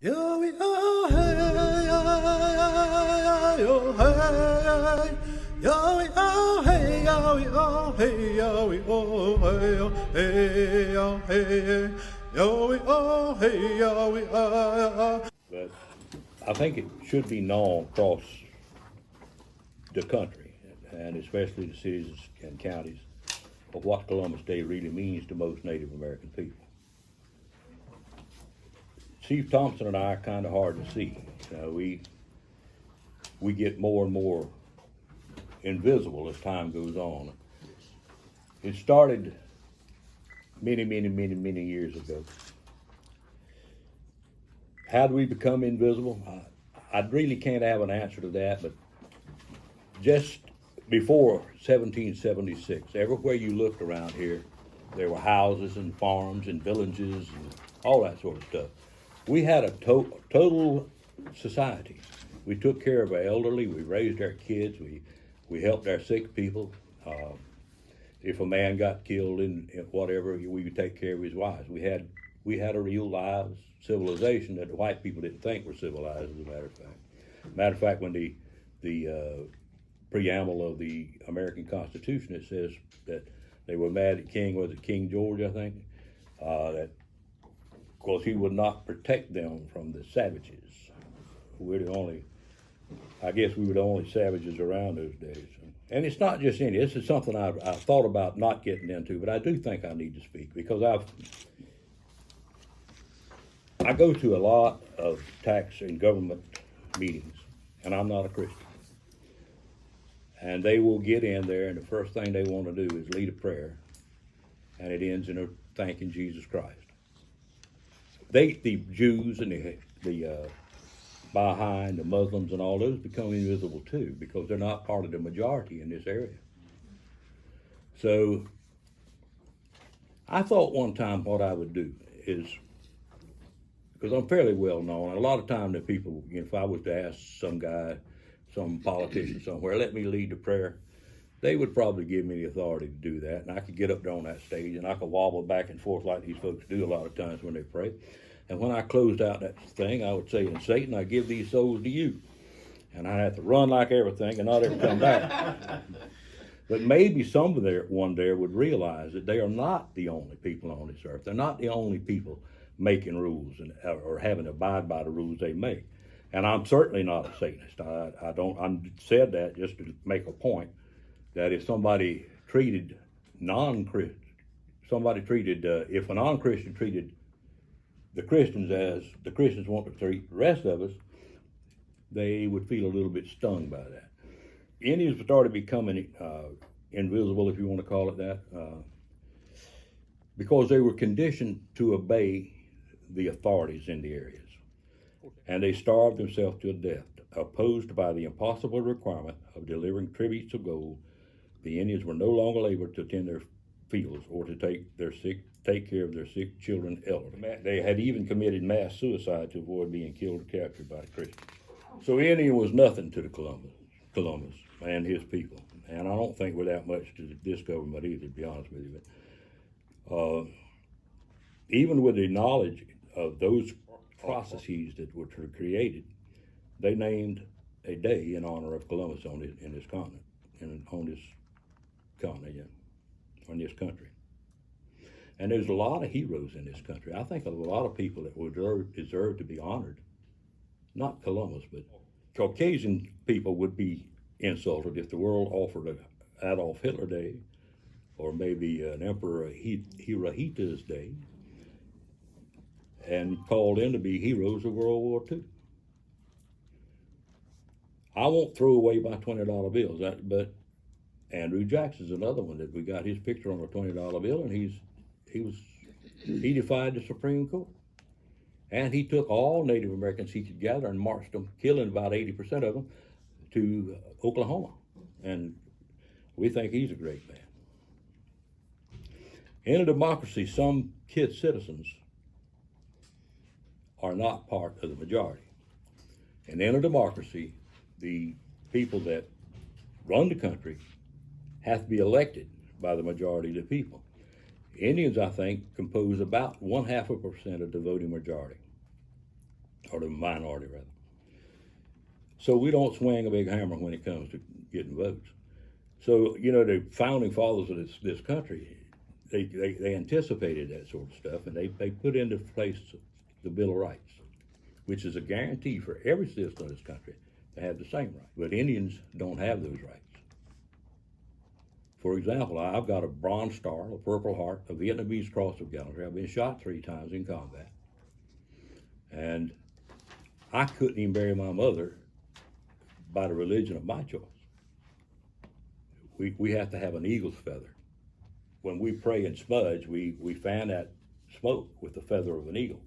Yo, yo, hey, yo, hey, yo, yo, hey, yo, yo, hey, yo, yo, hey, yo, hey, yo, hey, yo, yo, hey, yo, yo. But I think it should be known across the country, and especially the cities and counties, of what Columbus Day really means to most Native American people. Chief Thompson and I are kind of hard to see. We get more and more invisible as time goes on. It started many years ago. How do we become invisible? I really can't have an answer to that, but just before 1776, everywhere you looked around here, there were houses and farms and villages and all that sort of stuff. We had a total society. We took care of our elderly. We raised our kids. We helped our sick people. If a man got killed in whatever, we would take care of his wives. We had a real live civilization that the white people didn't think were civilized. As a matter of fact, when the preamble of the American Constitution, it says that they were mad at King George, I think, that of course he would not protect them from the savages. I guess we were the only savages around those days. And it's not just India. This is something I've thought about not getting into, but I do think I need to speak because I go to a lot of tax and government meetings, and I'm not a Christian. And they will get in there, and the first thing they want to do is lead a prayer, and it ends in a thanking Jesus Christ. The Jews and the Baha'i and the Muslims and all those become invisible too because they're not part of the majority in this area. So I thought one time what I would do is, because I'm fairly well known, and a lot of time the people, if I was to ask some guy, some politician somewhere, let me lead the prayer, they would probably give me the authority to do that, and I could get up there on that stage and I could wobble back and forth like these folks do a lot of times when they pray. And when I closed out that thing, I would say, "And Satan, I give these souls to you." And I'd have to run like everything and not ever come back. But maybe one there would realize that they are not the only people on this earth. They're not the only people making rules or having to abide by the rules they make. And I'm certainly not a Satanist. I said that just to make a point that if somebody treated if a non-Christian treated the Christians as the Christians want to treat the rest of us, they would feel a little bit stung by that. Indians started becoming invisible, if you want to call it that, because they were conditioned to obey the authorities in the areas. And they starved themselves to death. Opposed by the impossible requirement of delivering tributes of gold, the Indians were no longer able to tend their fields or to take care of their sick children, elderly. They had even committed mass suicide to avoid being killed or captured by the Christians. So Indian was nothing to the Columbus and his people. And I don't think we're that much to this government either, to be honest with you. But even with the knowledge of those processes that were created, they named a day in honor of Columbus on this continent, on this country. And there's a lot of heroes in this country. I think of a lot of people that would deserve to be honored. Not Columbus, but Caucasian people would be insulted if the world offered an Adolf Hitler Day or maybe an Emperor Hirohito's Day and called in to be heroes of World War II. I won't throw away my $20 bills, but Andrew Jackson's another one that we got his picture on a $20 bill, and he defied the Supreme Court. And he took all Native Americans he could gather and marched them, killing about 80% of them, to Oklahoma. And we think he's a great man. In a democracy, some kid citizens are not part of the majority. And in a democracy, the people that run the country have to be elected by the majority of the people. Indians, I think, compose about 0.5% of the voting majority. or the minority rather. So we don't swing a big hammer when it comes to getting votes. So, you know, the founding fathers of this country, they anticipated that sort of stuff, and they put into place the Bill of Rights, which is a guarantee for every citizen of this country to have the same right. But Indians don't have those rights. For example, I've got a Bronze Star, a Purple Heart, a Vietnamese Cross of Gallantry. I've been shot 3 times in combat. And I couldn't even bury my mother by the religion of my choice. We have to have an eagle's feather. When we pray and smudge, we fan that smoke with the feather of an eagle.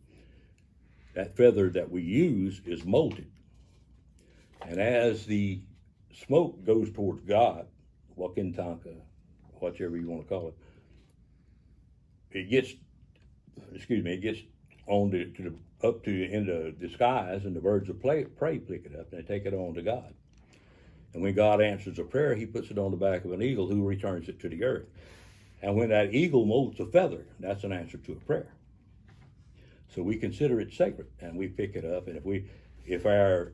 That feather that we use is molted. And as the smoke goes towards God, Waccamaw, whichever you want to call it, it gets on up to into the skies, and the birds of prey pick it up and they take it on to God. And when God answers a prayer, he puts it on the back of an eagle who returns it to the earth. And when that eagle molts a feather, that's an answer to a prayer. So we consider it sacred, and we pick it up. And if our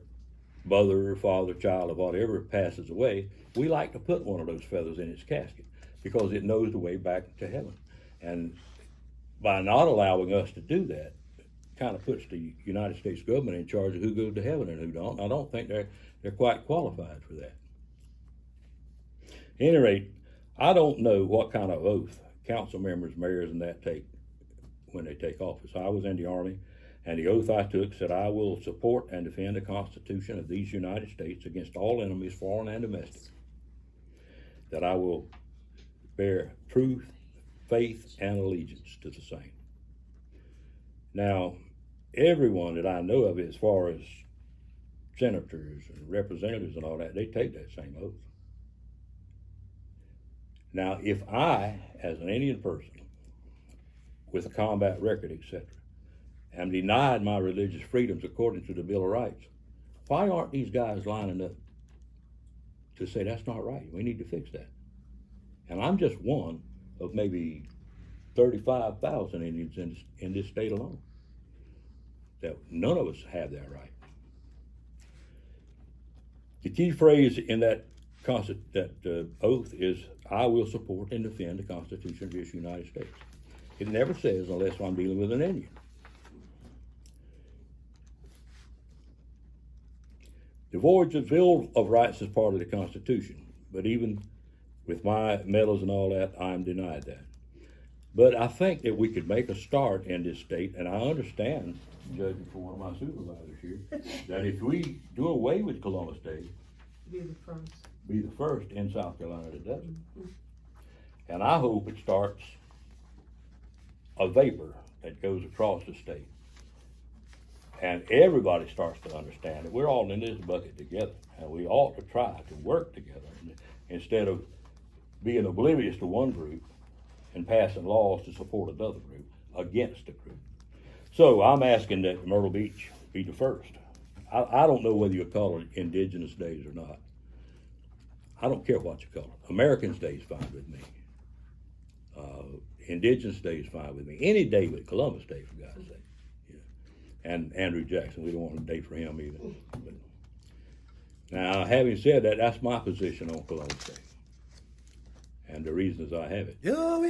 mother or father, child, or whatever passes away, we like to put one of those feathers in its casket because it knows the way back to heaven. And by not allowing us to do that, kind of puts the United States government in charge of who goes to heaven and who don't. I don't think they're quite qualified for that. At any rate, I don't know what kind of oath council members, mayors, and that take when they take office. I was in the Army, and the oath I took said, I will support and defend the Constitution of these United States against all enemies, foreign and domestic. That I will bear truth, faith, and allegiance to the same. Now, everyone that I know of, as far as senators and representatives and all that, they take that same oath. Now, if I, as an Indian person, with a combat record, etc., am denied my religious freedoms according to the Bill of Rights, why aren't these guys lining up to say that's not right? We need to fix that. And I'm just one of maybe 35,000 Indians in this state alone. That none of us have that right. The key phrase in that oath is, I will support and defend the Constitution of this United States. It never says unless I'm dealing with an Indian. The voyage of Bill of Rights is part of the Constitution, but even with my medals and all that, I'm denied that. But I think that we could make a start in this state, and I understand, judging from one of my supervisors here, that if we do away with Columbus Day, be the first in South Carolina that does it. And I hope it starts a vapor that goes across the state. And everybody starts to understand that we're all in this bucket together, and we ought to try to work together instead of being oblivious to one group and passing laws to support another group against a group. So I'm asking that Myrtle Beach be the first. I don't know whether you call it Indigenous Days or not. I don't care what you call it. Americans Day is fine with me. Indigenous Day is fine with me. Any day but Columbus Day, for God's sake. Yeah. And Andrew Jackson, we don't want a day for him either. But now, having said that, that's my position on Columbus Day. And the reasons I have it. Yo,